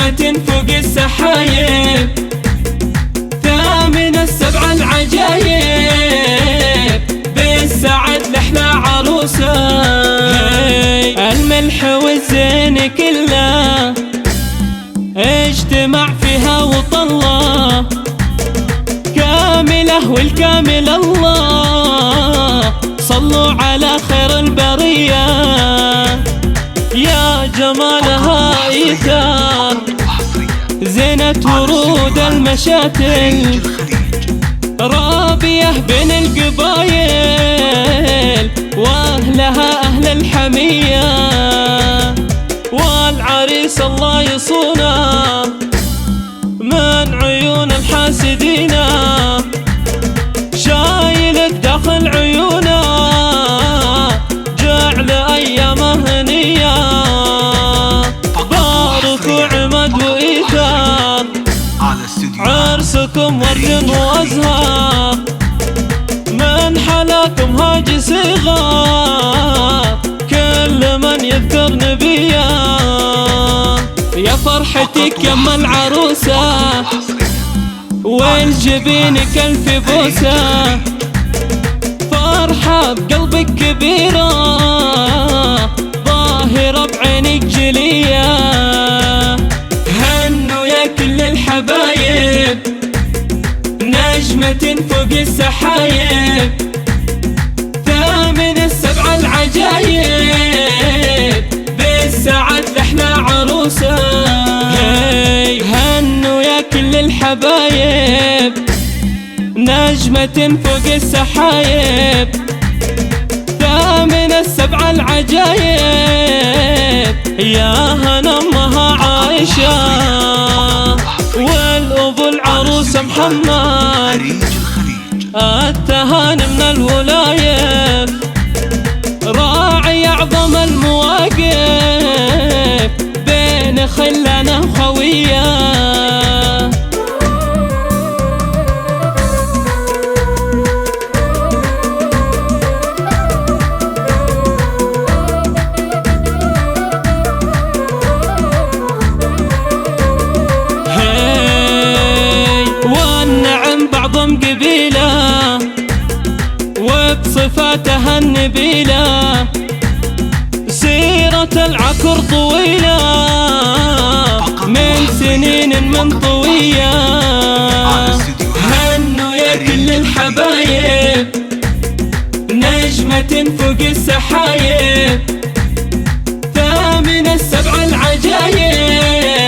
نجمة فوق السحايب، ثامن السبع العجايب، بالسعد لحلى عروسة. الملح والزين كله اجتمع فيها وطلة، كاملة والكامل الله، صلوا على خير البرية. يا جمالها إيثار زينة ورود المشاتل، رابية بين القبايل واهلها اهل الحمية. والعريس الله يصونه من عيون الحاسدين، شايلك داخل عيونه جعل ايامه هنيه. باركوا عمد وإيثار عرسكم ورد وازهار، من حلاكم هاجي صغار كل من يذكر نبيه. يا فرحتك يما العروسة والجبينك الف بوسة، فرحة بقلبك كبيرة ظاهرة بعينك جلية. هنوا يا كل الحبايب نجمة فوق السحايب، ثامن السبع العجايب، بالسعد لحلى عروسة. هنوا يا كل الحبايب نجمة فوق السحايب، ثامن السبع العجايب، يا هنا امها عايشة والأبو العروس محمد. التهاني من الولاية راعي أعظم المواقف بين خلنا خوية. والنعم بعضهم قبيلة وبصفاتها النبيلة، سيرة العكر طويلة من سنين من طوية. هنوا يا كل الحبايب نجمة فوق السحايب، ثامن السبع العجايب،